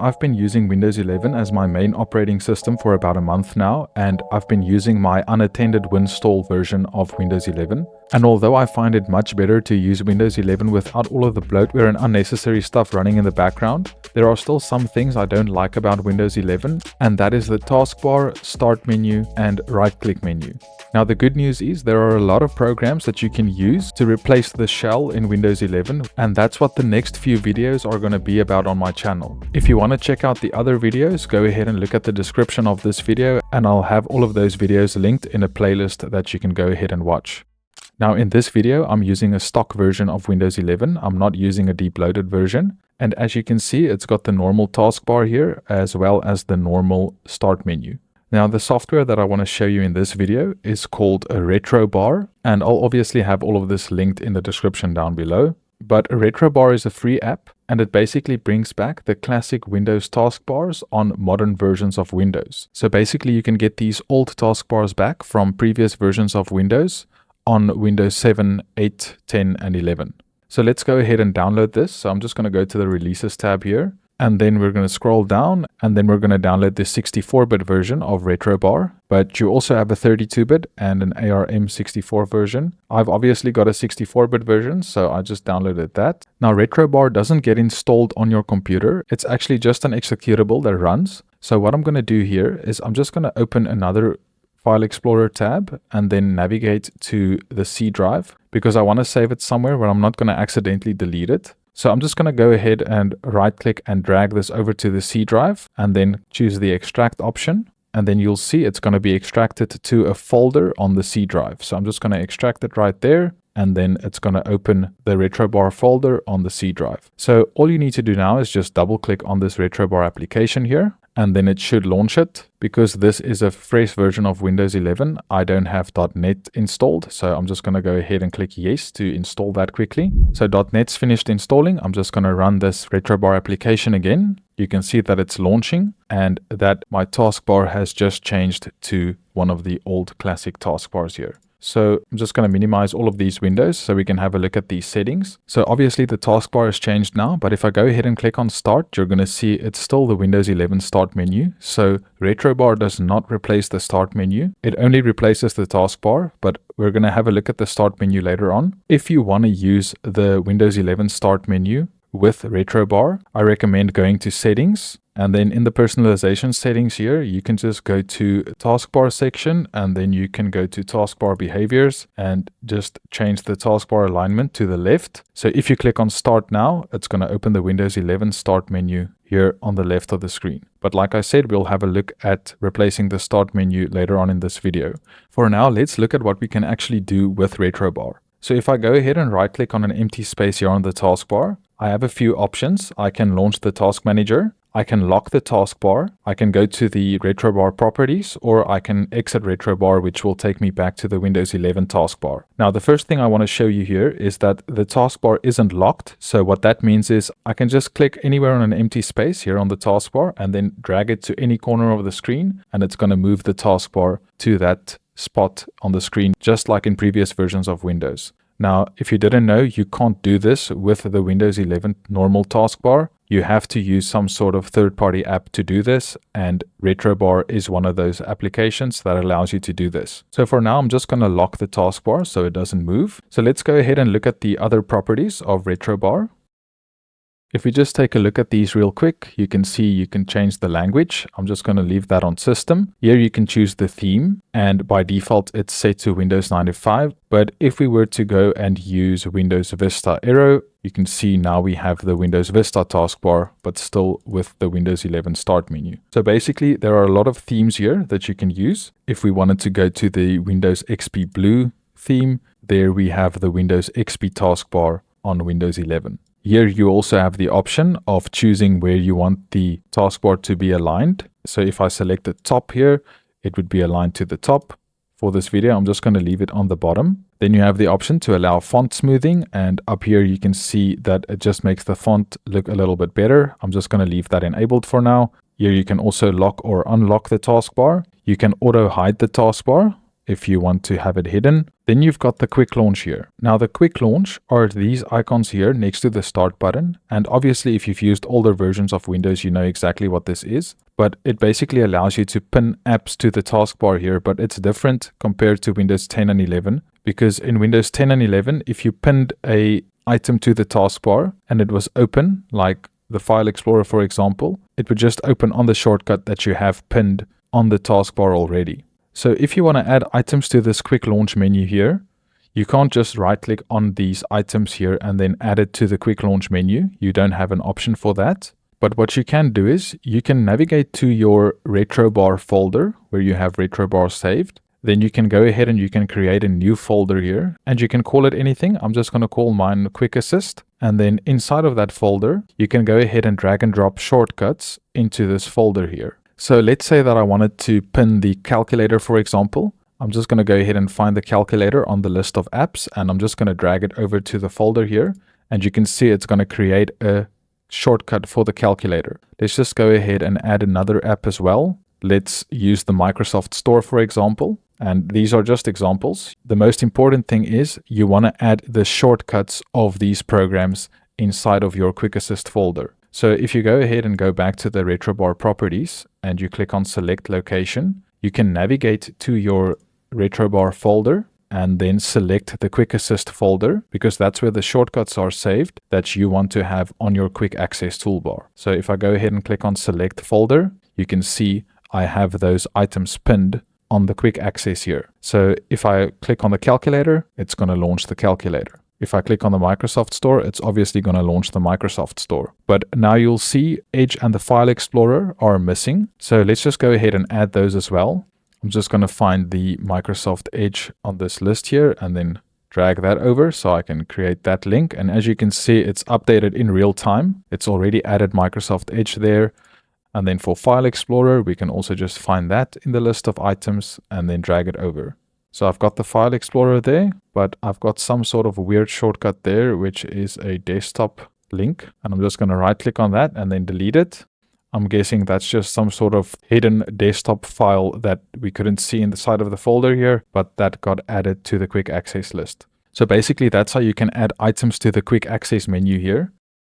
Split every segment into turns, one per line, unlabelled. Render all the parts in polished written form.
I've been using Windows 11 as my main operating system for about a month now, and I've been using my unattended Winstall version of Windows 11. And although I find it much better to use Windows 11 without all of the bloatware and unnecessary stuff running in the background, there are still some things I don't like about Windows 11, and that is the taskbar, start menu, and right-click menu. Now the good news is there are a lot of programs that you can use to replace the shell in Windows 11, and that's what the next few videos are going to be about on my channel. If you want to check out the other videos, go ahead and look at the description of this video, and I'll have all of those videos linked in a playlist that you can go ahead and watch. Now in this video, I'm using a stock version of Windows 11. I'm not using a deep loaded version. And as you can see, it's got the normal taskbar here as well as the normal start menu. Now the software that I want to show you in this video is called a RetroBar, and I'll obviously have all of this linked in the description down below. But a RetroBar is a free app, and it basically brings back the classic Windows taskbars on modern versions of Windows. So basically you can get these old taskbars back from previous versions of Windows on Windows 7, 8, 10, and 11. So let's go ahead and download this. So I'm just going to go to the Releases tab here, and then we're going to scroll down, and then we're going to download the 64-bit version of RetroBar. But you also have a 32-bit and an ARM64 version. I've obviously got a 64-bit version, so I just downloaded that. Now RetroBar doesn't get installed on your computer. It's actually just an executable that runs. So what I'm going to do here is I'm just going to open another File Explorer tab and then navigate to the C drive because I want to save it somewhere where I'm not going to accidentally delete it. So I'm just going to go ahead and right click and drag this over to the C drive and then choose the extract option. And then you'll see it's going to be extracted to a folder on the C drive. So I'm just going to extract it right there. And then it's going to open the RetroBar folder on the C drive. So all you need to do now is just double click on this RetroBar application here, and then it should launch it. Because this is a fresh version of Windows 11, I don't have .NET installed. So I'm just going to go ahead and click yes to install that quickly. So .NET's finished installing. I'm just going to run this RetroBar application again. You can see that it's launching and that my taskbar has just changed to one of the old classic taskbars here. So I'm just going to minimize all of these windows so we can have a look at these settings. So obviously the taskbar has changed now, but if I go ahead and click on start, you're going to see it's still the Windows 11 start menu. So RetroBar does not replace the start menu. It only replaces the taskbar, but we're going to have a look at the start menu later on. If you want to use the Windows 11 start menu with RetroBar, I recommend going to settings. And then in the personalization settings here, you can just go to taskbar section, and then you can go to taskbar behaviors and just change the taskbar alignment to the left. So if you click on start now, it's going to open the Windows 11 start menu here on the left of the screen. But like I said, we'll have a look at replacing the start menu later on in this video. For now, let's look at what we can actually do with RetroBar. So if I go ahead and right click on an empty space here on the taskbar, I have a few options. I can launch the task manager. I can lock the taskbar, I can go to the RetroBar properties, or I can exit RetroBar, which will take me back to the Windows 11 taskbar. Now, the first thing I want to show you here is that the taskbar isn't locked. So what that means is I can just click anywhere on an empty space here on the taskbar and then drag it to any corner of the screen, and it's going to move the taskbar to that spot on the screen, just like in previous versions of Windows. Now, if you didn't know, you can't do this with the Windows 11 normal taskbar. You have to use some sort of third-party app to do this, and RetroBar is one of those applications that allows you to do this. So for now, I'm just going to lock the taskbar so it doesn't move. So let's go ahead and look at the other properties of RetroBar. If we just take a look at these real quick, you can see you can change the language. I'm just going to leave that on system. Here you can choose the theme, and by default it's set to Windows 95. But if we were to go and use Windows Vista Aero, you can see now we have the Windows Vista taskbar, but still with the Windows 11 start menu. So basically there are a lot of themes here that you can use. If we wanted to go to the Windows XP Blue theme, there we have the Windows XP taskbar on Windows 11. Here you also have the option of choosing where you want the taskbar to be aligned. So if I select the top here, it would be aligned to the top. For this video, I'm just going to leave it on the bottom. Then you have the option to allow font smoothing, and up here you can see that it just makes the font look a little bit better. I'm just going to leave that enabled for now. Here you can also lock or unlock the taskbar. You can auto hide the taskbar if you want to have it hidden. Then you've got the quick launch here. Now the quick launch are these icons here next to the start button. And obviously if you've used older versions of Windows, you know exactly what this is. But it basically allows you to pin apps to the taskbar here, but it's different compared to Windows 10 and 11. Because in Windows 10 and 11, if you pinned a item to the taskbar and it was open, like the File Explorer for example, it would just open on the shortcut that you have pinned on the taskbar already. So if you want to add items to this quick launch menu here, you can't just right click on these items here and then add it to the quick launch menu. You don't have an option for that. But what you can do is you can navigate to your RetroBar folder where you have RetroBar saved. Then you can go ahead and you can create a new folder here and you can call it anything. I'm just going to call mine Quick Assist. And then inside of that folder, you can go ahead and drag and drop shortcuts into this folder here. So let's say that I wanted to pin the calculator, for example. I'm just going to go ahead and find the calculator on the list of apps, and I'm just going to drag it over to the folder here. And you can see it's going to create a shortcut for the calculator. Let's just go ahead and add another app as well. Let's use the Microsoft Store, for example. And these are just examples. The most important thing is you want to add the shortcuts of these programs inside of your Quick Assist folder. So if you go ahead and go back to the RetroBar properties and you click on select location, you can navigate to your RetroBar folder and then select the Quick Assist folder because that's where the shortcuts are saved that you want to have on your quick access toolbar. So if I go ahead and click on select folder, you can see I have those items pinned on the quick access here. So if I click on the calculator, it's going to launch the calculator. If I click on the Microsoft Store, it's obviously going to launch the Microsoft Store. But now you'll see Edge and the File Explorer are missing. So let's just go ahead and add those as well. I'm just going to find the Microsoft Edge on this list here and then drag that over so I can create that link. And as you can see, it's updated in real time. It's already added Microsoft Edge there. And then for File Explorer, we can also just find that in the list of items and then drag it over. So I've got the File Explorer there, but I've got some sort of weird shortcut there, which is a desktop link. And I'm just going to right click on that and then delete it. I'm guessing that's just some sort of hidden desktop file that we couldn't see in the side of the folder here, but that got added to the quick access list. So basically that's how you can add items to the quick access menu here.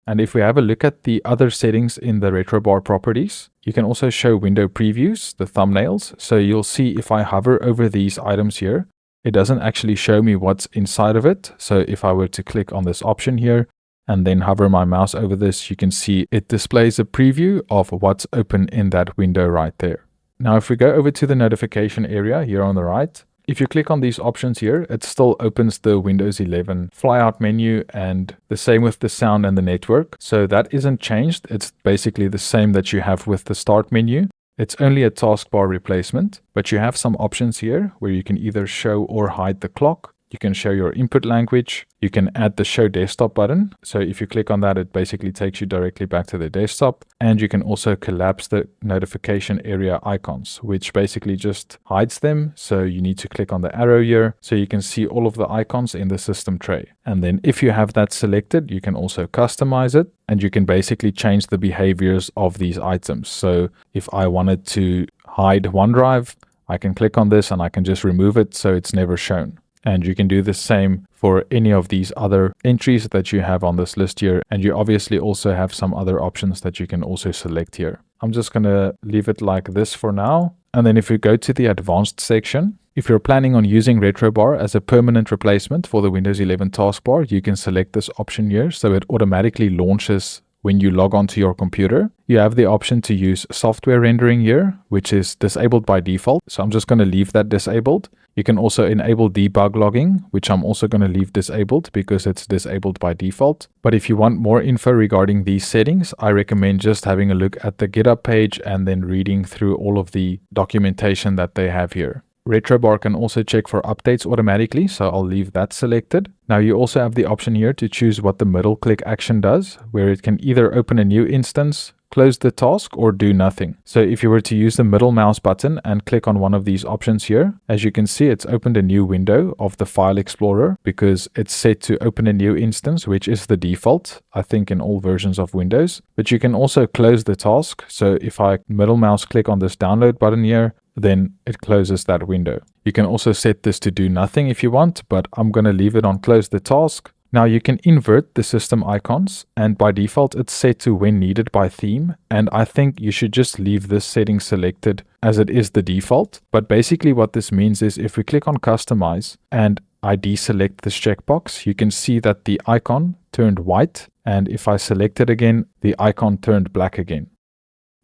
And if we have a look at the other settings in the RetroBar properties, you can also show window previews, the thumbnails. So you'll see if I hover over these items here, it doesn't actually show me what's inside of it. So if I were to click on this option here and then hover my mouse over this, you can see it displays a preview of what's open in that window right there. Now, if we go over to the notification area here on the right, if you click on these options here, it still opens the Windows 11 flyout menu and the same with the sound and the network. So that isn't changed. It's basically the same that you have with the start menu. It's only a taskbar replacement, but you have some options here where you can either show or hide the clock. You can show your input language. You can add the show desktop button. So if you click on that, it basically takes you directly back to the desktop. And you can also collapse the notification area icons, which basically just hides them. So you need to click on the arrow here so you can see all of the icons in the system tray. And then if you have that selected, you can also customize it and you can basically change the behaviors of these items. So if I wanted to hide OneDrive, I can click on this and I can just remove it so it's never shown. And you can do the same for any of these other entries that you have on this list here. And you obviously also have some other options that you can also select here. I'm just going to leave it like this for now. And then if we go to the advanced section, if you're planning on using RetroBar as a permanent replacement for the Windows 11 taskbar, you can select this option here. So it automatically launches when you log onto your computer. You have the option to use software rendering here, which is disabled by default. So I'm just going to leave that disabled. You can also enable debug logging, which I'm also going to leave disabled because it's disabled by default. But if you want more info regarding these settings, I recommend just having a look at the GitHub page and then reading through all of the documentation that they have here. RetroBar can also check for updates automatically, so I'll leave that selected. Now you also have the option here to choose what the middle click action does, where it can either open a new instance, close the task, or do nothing. So if you were to use the middle mouse button and click on one of these options here, as you can see, it's opened a new window of the File Explorer because it's set to open a new instance, which is the default, I think, in all versions of Windows. But you can also close the task. So if I middle mouse click on this download button here, then it closes that window. You can also set this to do nothing if you want, but I'm going to leave it on close the task. Now you can invert the system icons, and by default it's set to when needed by theme, and I think you should just leave this setting selected as it is the default. But basically what this means is if we click on customize and I deselect this checkbox, you can see that the icon turned white, and if I select it again, the icon turned black again.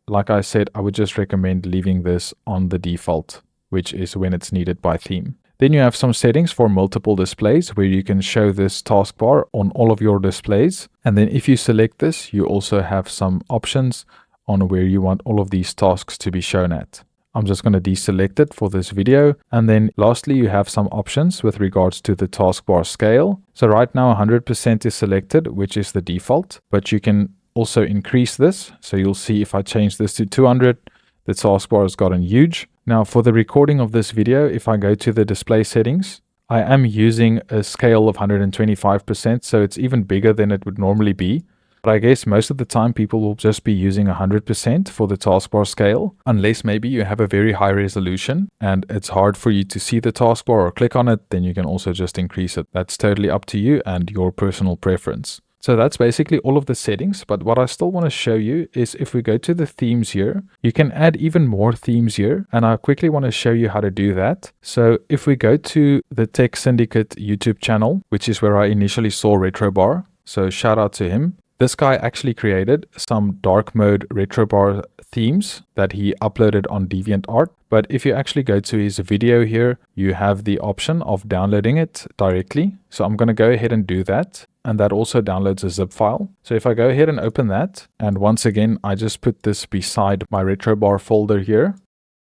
Like I said, I would just recommend leaving this on the default, which is when it's needed by theme. Then you have some settings for multiple displays where you can show this taskbar on all of your displays. And then if you select this, you also have some options on where you want all of these tasks to be shown at. I'm just going to deselect it for this video. And then lastly, you have some options with regards to the taskbar scale. So right now 100% is selected, which is the default, but you can also increase this. So you'll see if I change this to 200, the taskbar has gotten huge. Now for the recording of this video, if I go to the display settings, I am using a scale of 125%, so it's even bigger than it would normally be. But I guess most of the time people will just be using 100% for the taskbar scale, unless maybe you have a very high resolution and it's hard for you to see the taskbar or click on it, then you can also just increase it. That's totally up to you and your personal preference. So that's basically all of the settings, but what I still want to show you is if we go to the themes here, you can add even more themes here, and I quickly want to show you how to do that. So if we go to the Tech Syndicate YouTube channel, which is where I initially saw RetroBar, so shout out to him. This guy actually created some dark mode RetroBar themes that he uploaded on DeviantArt. But if you actually go to his video here, you have the option of downloading it directly. So I'm going to go ahead and do that. And that also downloads a zip file. So if I go ahead and open that, and once again, I just put this beside my RetroBar folder here.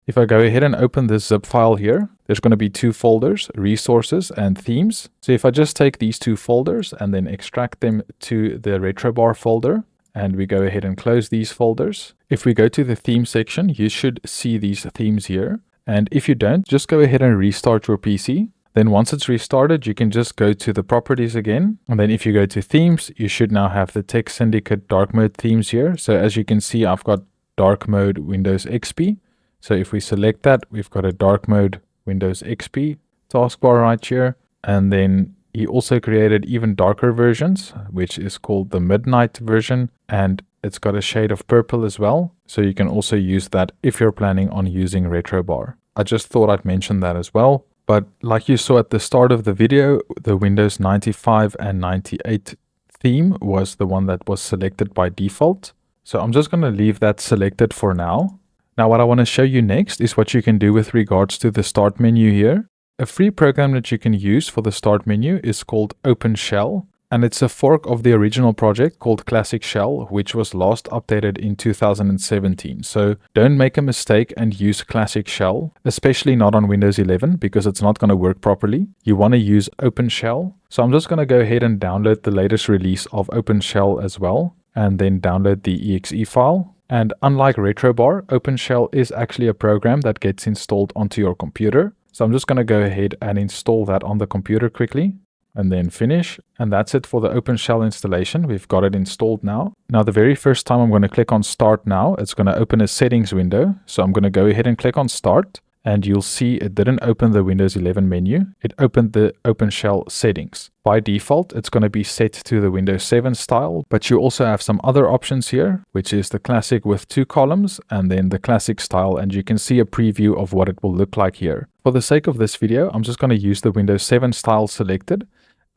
If I go ahead and open this zip file here, there's going to be two folders, resources and themes. So if I just take these two folders and then extract them to the RetroBar folder, and we go ahead and close these folders. If we go to the theme section, you should see these themes here. And if you don't, just go ahead and restart your PC. Then once it's restarted, you can just go to the properties again. And then if you go to themes, you should now have the Tech Syndicate dark mode themes here. So as you can see, I've got dark mode Windows XP. So if we select that, we've got a dark mode Windows XP taskbar right here. And then he also created even darker versions, which is called the Midnight version. And it's got a shade of purple as well. So you can also use that if you're planning on using RetroBar. I just thought I'd mention that as well. But like you saw at the start of the video, the Windows 95 and 98 theme was the one that was selected by default. So I'm just going to leave that selected for now. Now what I want to show you next is what you can do with regards to the start menu here. A free program that you can use for the start menu is called OpenShell. And it's a fork of the original project called Classic Shell, which was last updated in 2017. So don't make a mistake and use Classic Shell, especially not on Windows 11, because it's not going to work properly. You want to use OpenShell. So I'm just going to go ahead and download the latest release of OpenShell as well, and then download the exe file. And unlike RetroBar, OpenShell is actually a program that gets installed onto your computer. So I'm just going to go ahead and install that on the computer quickly. And then finish. And that's it for the OpenShell installation. We've got it installed now. Now, the very first time I'm going to click on Start Now, it's going to open a settings window. So I'm going to go ahead and click on Start. And you'll see it didn't open the Windows 11 menu. It opened the OpenShell settings. By default, it's going to be set to the Windows 7 style. But you also have some other options here, which is the Classic with 2 columns and then the Classic style. And you can see a preview of what it will look like here. For the sake of this video, I'm just going to use the Windows 7 style selected.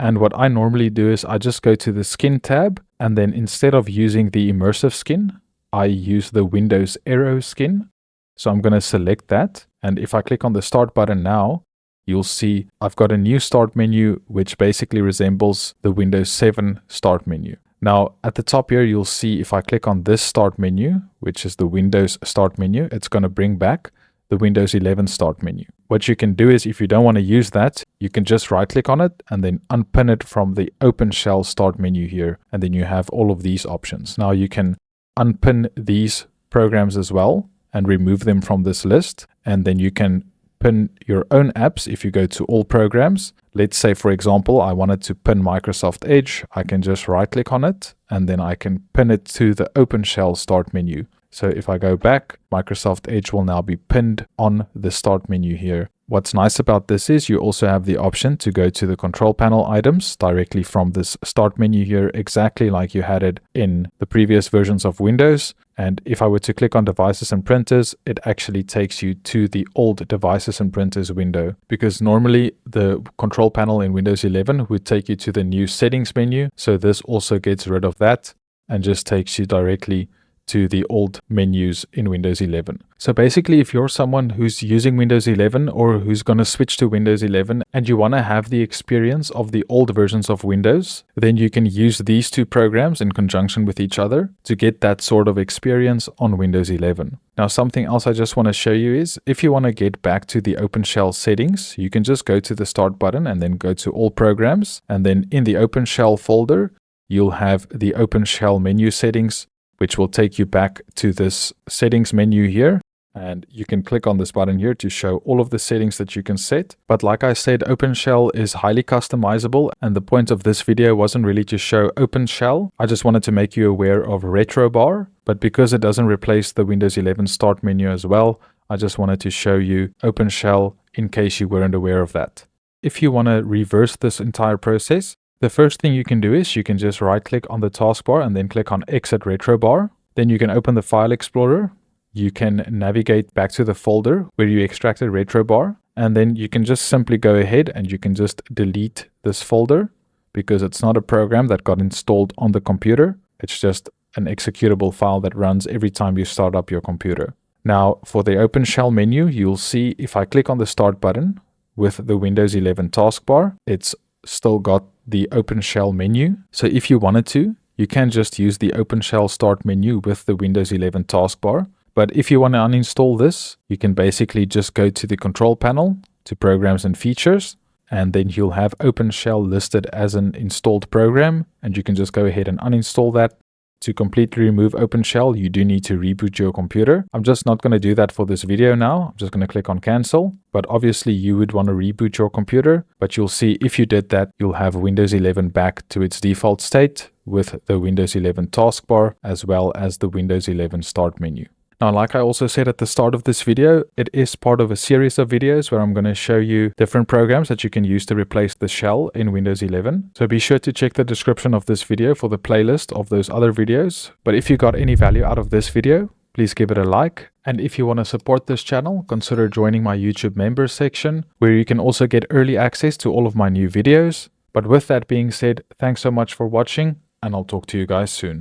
And what I normally do is I just go to the skin tab, and then instead of using the immersive skin, I use the Windows Aero skin. So I'm going to select that. And if I click on the start button now, you'll see I've got a new start menu, which basically resembles the Windows 7 start menu. Now at the top here, you'll see if I click on this start menu, which is the Windows start menu, it's going to bring back the Windows 11 start menu. What you can do is if you don't want to use that, you can just right click on it and then unpin it from the OpenShell start menu here. And then you have all of these options. Now you can unpin these programs as well and remove them from this list. And then you can pin your own apps if you go to all programs. Let's say, for example, I wanted to pin Microsoft Edge. I can just right click on it and then I can pin it to the OpenShell start menu. So if I go back, Microsoft Edge will now be pinned on the start menu here. What's nice about this is you also have the option to go to the control panel items directly from this start menu here, exactly like you had it in the previous versions of Windows. And if I were to click on devices and printers, it actually takes you to the old devices and printers window, because normally the control panel in Windows 11 would take you to the new settings menu. So this also gets rid of that and just takes you directly to the old menus in Windows 11. So basically, if you're someone who's using Windows 11 or who's going to switch to Windows 11 and you want to have the experience of the old versions of Windows, then you can use these two programs in conjunction with each other to get that sort of experience on Windows 11. Now, something else I just want to show you is if you want to get back to the OpenShell settings, you can just go to the Start button and then go to All Programs. And then in the OpenShell folder, you'll have the OpenShell menu settings, which will take you back to this settings menu here. And you can click on this button here to show all of the settings that you can set. But like I said, OpenShell is highly customizable, and the point of this video wasn't really to show OpenShell. I just wanted to make you aware of RetroBar, but because it doesn't replace the Windows 11 start menu as well, I just wanted to show you OpenShell in case you weren't aware of that. If you want to reverse this entire process, the first thing you can do is you can just right click on the taskbar and then click on Exit RetroBar. Then you can open the File Explorer. You can navigate back to the folder where you extracted RetroBar. And then you can just simply go ahead and you can just delete this folder because it's not a program that got installed on the computer. It's just an executable file that runs every time you start up your computer. Now for the OpenShell menu, you'll see if I click on the Start button with the Windows 11 taskbar, it's still got the OpenShell menu. So if you wanted to, you can just use the OpenShell start menu with the Windows 11 taskbar. But if you want to uninstall this, you can basically just go to the control panel, to Programs and Features, and then you'll have OpenShell listed as an installed program, and you can just go ahead and uninstall that. To completely remove OpenShell, you do need to reboot your computer. I'm just not going to do that for this video now. I'm just going to click on cancel. But obviously you would want to reboot your computer. But you'll see if you did that, you'll have Windows 11 back to its default state with the Windows 11 taskbar as well as the Windows 11 start menu. Now, like I also said at the start of this video, it is part of a series of videos where I'm going to show you different programs that you can use to replace the shell in Windows 11. So be sure to check the description of this video for the playlist of those other videos. But if you got any value out of this video, please give it a like. And if you want to support this channel, consider joining my YouTube members section, where you can also get early access to all of my new videos. But with that being said, thanks so much for watching, and I'll talk to you guys soon.